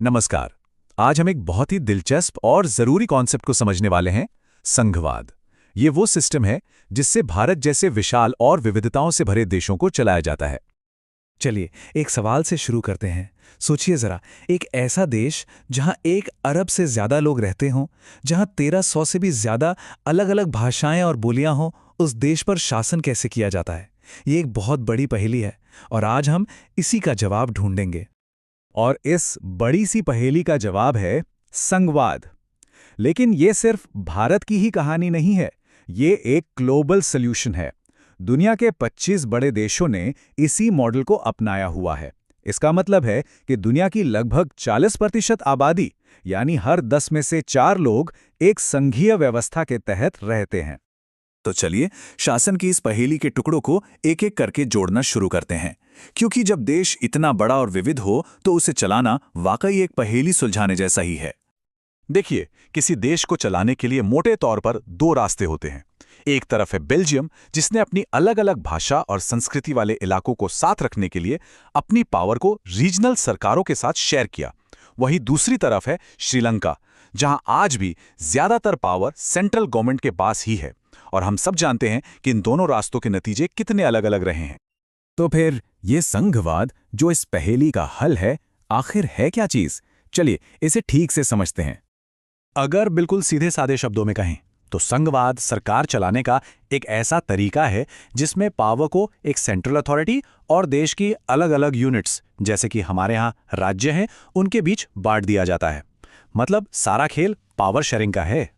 नमस्कार। आज हम एक बहुत ही दिलचस्प और जरूरी कॉन्सेप्ट को समझने वाले हैं, संघवाद। ये वो सिस्टम है जिससे भारत जैसे विशाल और विविधताओं से भरे देशों को चलाया जाता है। चलिए एक सवाल से शुरू करते हैं। सोचिए जरा, एक ऐसा देश जहां 1 अरब से ज्यादा लोग रहते हों, जहां 1300 से भी ज्यादा अलग अलग भाषाएं और बोलियां हों, उस देश पर शासन कैसे किया जाता है? ये एक बहुत बड़ी पहेली है और आज हम इसी का जवाब ढूंढेंगे। और इस बड़ी सी पहेली का जवाब है संघवाद। लेकिन ये सिर्फ भारत की ही कहानी नहीं है, ये एक ग्लोबल सॉल्यूशन है। दुनिया के 25 बड़े देशों ने इसी मॉडल को अपनाया हुआ है। इसका मतलब है कि दुनिया की लगभग 40% आबादी, यानी हर 10 में से 4 लोग एक संघीय व्यवस्था के तहत रहते हैं। तो चलिए शासन की इस पहेली के टुकड़ों को एक एक करके जोड़ना शुरू करते हैं, क्योंकि जब देश इतना बड़ा और विविध हो तो उसे चलाना वाकई एक पहेली सुलझाने जैसा ही है। देखिए, किसी देश को चलाने के लिए मोटे तौर पर 2 रास्ते होते हैं। एक तरफ है बेल्जियम, जिसने अपनी अलग-अलग भाषा और संस्कृति वाले इलाकों को साथ रखने के लिए अपनी पावर को रीजनल सरकारों के साथ शेयर किया। वहीं दूसरी तरफ है श्रीलंका, जहां आज भी ज्यादातर पावर सेंट्रल गवर्नमेंट के पास ही है। और हम सब जानते हैं कि इन दोनों रास्तों के नतीजे कितने अलग-अलग रहे हैं। तो फिर ये संघवाद जो इस पहेली का हल है, आखिर है क्या चीज? चलिए इसे ठीक से समझते हैं। अगर बिल्कुल सीधे साधे शब्दों में कहें तो संघवाद सरकार चलाने का एक ऐसा तरीका है जिसमें पावर को एक सेंट्रल अथॉरिटी और देश की अलग-अलग यूनिट्स, जैसे कि हमारे यहाँ राज्य हैं, उनके बीच बांट दिया जाता है। मतलब सारा खेल पावर शेयरिंग का है।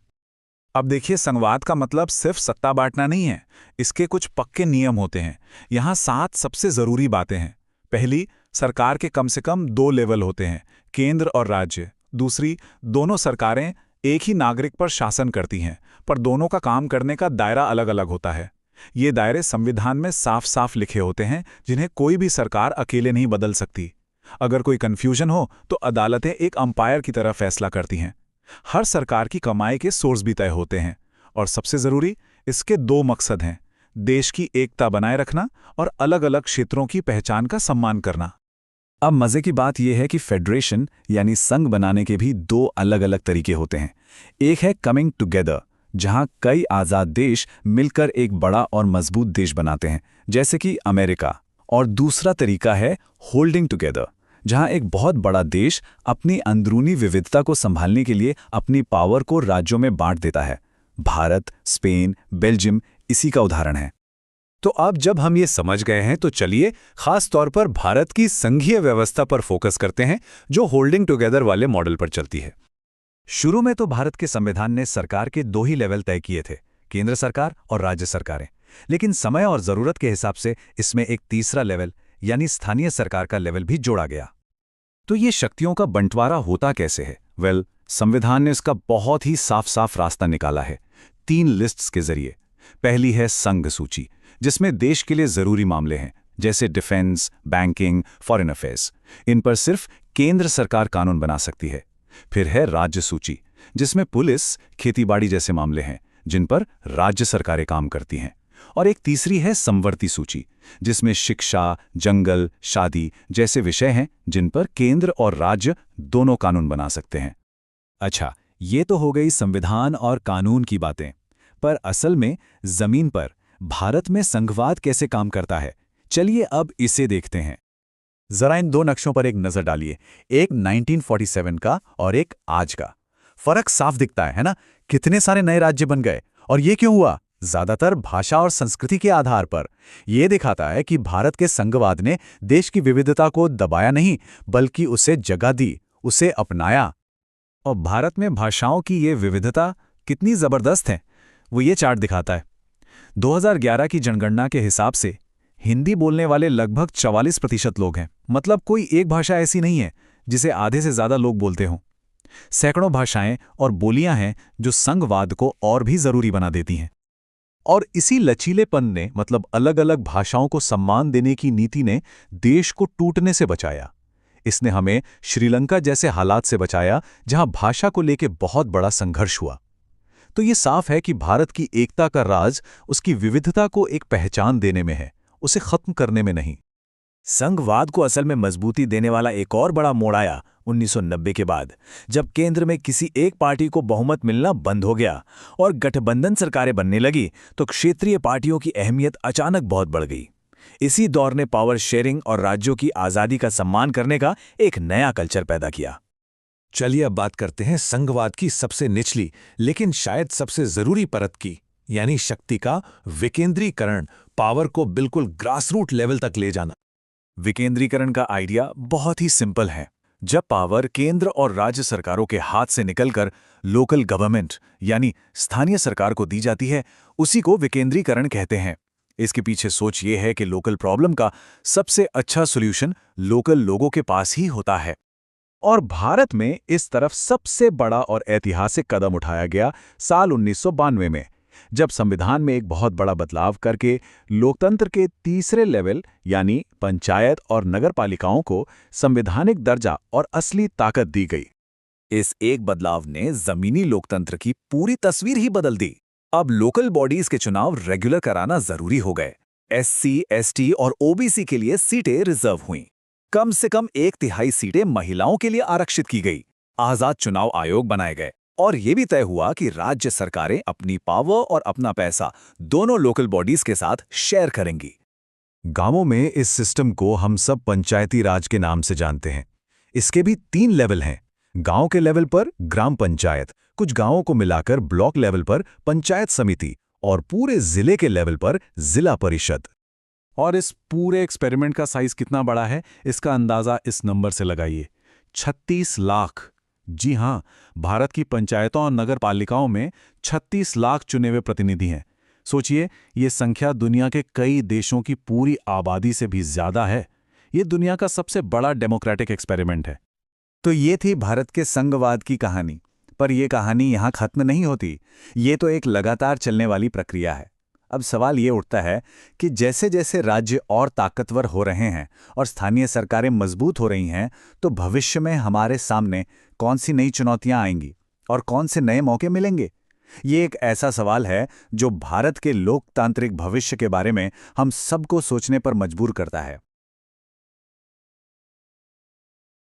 अब देखिए, संघवाद का मतलब सिर्फ सत्ता बांटना नहीं है, इसके कुछ पक्के नियम होते हैं। यहाँ 7 सबसे जरूरी बातें हैं। पहली, सरकार के कम से कम 2 लेवल होते हैं, केंद्र और राज्य। दूसरी, दोनों सरकारें एक ही नागरिक पर शासन करती हैं, पर दोनों का काम करने का दायरा अलग-अलग होता है। ये दायरे संविधान में साफ साफ लिखे होते हैं, जिन्हें कोई भी सरकार अकेले नहीं बदल सकती। अगर कोई कंफ्यूजन हो तो अदालतें एक अंपायर की तरह फैसला करती हैं। हर सरकार की कमाई के सोर्स भी तय होते हैं। और सबसे जरूरी, इसके 2 मकसद हैं, देश की एकता बनाए रखना और अलग-अलग क्षेत्रों की पहचान का सम्मान करना। अब मजे की बात यह है कि फेडरेशन यानी संघ बनाने के भी 2 अलग-अलग तरीके होते हैं। एक है कमिंग टुगेदर, जहां कई आजाद देश मिलकर एक बड़ा और मजबूत देश बनाते हैं, जैसे कि अमेरिका। और दूसरा तरीका है होल्डिंग टुगेदर, जहां एक बहुत बड़ा देश अपनी अंदरूनी विविधता को संभालने के लिए अपनी पावर को राज्यों में बांट देता है। भारत, स्पेन, बेल्जियम इसी का उदाहरण है। तो अब जब हम ये समझ गए हैं तो चलिए खास तौर पर भारत की संघीय व्यवस्था पर फोकस करते हैं, जो होल्डिंग टुगेदर वाले मॉडल पर चलती है। शुरू में तो भारत के संविधान ने सरकार के 2 ही लेवल तय किए थे, केंद्र सरकार और राज्य सरकारें। लेकिन समय और जरूरत के हिसाब से इसमें एक तीसरा लेवल यानी स्थानीय सरकार का लेवल भी जोड़ा गया। तो ये शक्तियों का बंटवारा होता कैसे है? संविधान ने इसका बहुत ही साफ साफ रास्ता निकाला है, 3 लिस्ट्स के जरिए। पहली है संघ सूची, जिसमें देश के लिए जरूरी मामले हैं, जैसे डिफेंस, बैंकिंग, फॉरेन अफेयर्स। इन पर सिर्फ केंद्र सरकार कानून बना सकती है। फिर है राज्य सूची, जिसमें पुलिस, खेतीबाड़ी जैसे मामले हैं, जिन पर राज्य सरकारें काम करती हैं। और एक तीसरी है समवर्ती सूची, जिसमें शिक्षा, जंगल, शादी जैसे विषय हैं, जिन पर केंद्र और राज्य दोनों कानून बना सकते हैं। अच्छा, ये तो हो गई संविधान और कानून की बातें, पर असल में जमीन पर भारत में संघवाद कैसे काम करता है, चलिए अब इसे देखते हैं। जरा इन 2 नक्शों पर एक नजर डालिए, एक 1947 का और एक आज का। फर्क साफ दिखता है ना? कितने सारे नए राज्य बन गए। और ये क्यों हुआ? ज्यादातर भाषा और संस्कृति के आधार पर। यह दिखाता है कि भारत के संघवाद ने देश की विविधता को दबाया नहीं, बल्कि उसे जगह दी, उसे अपनाया। और भारत में भाषाओं की ये विविधता कितनी जबरदस्त है, वो ये चार्ट दिखाता है। 2011 की जनगणना के हिसाब से हिंदी बोलने वाले लगभग 44% लोग हैं। मतलब कोई एक भाषा ऐसी नहीं है जिसे आधे से ज्यादा लोग बोलते हों। सैकड़ों भाषाएं और बोलियां हैं जो संघवाद को और भी जरूरी बना देती हैं। और इसी लचीलेपन ने, मतलब अलग-अलग भाषाओं को सम्मान देने की नीति ने, देश को टूटने से बचाया। इसने हमें श्रीलंका जैसे हालात से बचाया, जहां भाषा को लेकर बहुत बड़ा संघर्ष हुआ। तो ये साफ है कि भारत की एकता का राज उसकी विविधता को एक पहचान देने में है, उसे खत्म करने में नहीं। संघवाद को असल में मजबूती देने वाला एक और बड़ा मोड़ आया 1990 के बाद, जब केंद्र में किसी एक पार्टी को बहुमत मिलना बंद हो गया और गठबंधन सरकारें बनने लगी, तो क्षेत्रीय पार्टियों की अहमियत अचानक बहुत बढ़ गई। इसी दौर ने पावर शेयरिंग और राज्यों की आज़ादी का सम्मान करने का एक नया कल्चर पैदा किया। चलिए अब बात करते हैं संघवाद की सबसे निचली लेकिन शायद सबसे जरूरी परत की, यानी शक्ति का विकेंद्रीकरण, पावर को बिल्कुल ग्रासरूट लेवल तक ले जाना। विकेंद्रीकरण का आइडिया बहुत ही सिंपल है। जब पावर केंद्र और राज्य सरकारों के हाथ से निकलकर लोकल गवर्नमेंट यानी स्थानीय सरकार को दी जाती है, उसी को विकेंद्रीकरण कहते हैं। इसके पीछे सोच ये है कि लोकल प्रॉब्लम का सबसे अच्छा सॉल्यूशन लोकल लोगों के पास ही होता है। और भारत में इस तरफ सबसे बड़ा और ऐतिहासिक कदम उठाया गया साल 1992 में, जब संविधान में एक बहुत बड़ा बदलाव करके लोकतंत्र के तीसरे लेवल यानी पंचायत और नगरपालिकाओं को संवैधानिक दर्जा और असली ताकत दी गई। इस एक बदलाव ने जमीनी लोकतंत्र की पूरी तस्वीर ही बदल दी। अब लोकल बॉडीज के चुनाव रेगुलर कराना जरूरी हो गए। एससी, एसटी और ओबीसी के लिए सीटें रिजर्व हुईं। कम से कम 1/3 सीटें महिलाओं के लिए आरक्षित की गई। आजाद चुनाव आयोग बनाए गए और यह भी तय हुआ कि राज्य सरकारें अपनी पावर और अपना पैसा दोनों लोकल बॉडीज के साथ शेयर करेंगी। गांवों में इस सिस्टम को हम सब पंचायती राज के नाम से जानते हैं। इसके भी 3 लेवल हैं। गांव के लेवल पर ग्राम पंचायत, कुछ गांवों को मिलाकर ब्लॉक लेवल पर पंचायत समिति और पूरे जिले के लेवल पर जिला परिषद। और इस पूरे एक्सपेरिमेंट का साइज कितना बड़ा है, इसका अंदाजा इस नंबर से लगाइए, 36 लाख। जी हां, भारत की पंचायतों और नगर पालिकाओं में 36 लाख चुने हुए प्रतिनिधि हैं। सोचिए, ये संख्या दुनिया के कई देशों की पूरी आबादी से भी ज्यादा है। ये दुनिया का सबसे बड़ा डेमोक्रेटिक एक्सपेरिमेंट है। तो ये थी भारत के संघवाद की कहानी। पर यह कहानी यहां खत्म नहीं होती। ये तो एक लगातार चलने वाली प्रक्रिया है। अब सवाल ये उठता है कि जैसे जैसे राज्य और ताकतवर हो रहे हैं और स्थानीय सरकारें मजबूत हो रही हैं, तो भविष्य में हमारे सामने कौन सी नई चुनौतियां आएंगी और कौन से नए मौके मिलेंगे? ये एक ऐसा सवाल है जो भारत के लोकतांत्रिक भविष्य के बारे में हम सबको सोचने पर मजबूर करता है।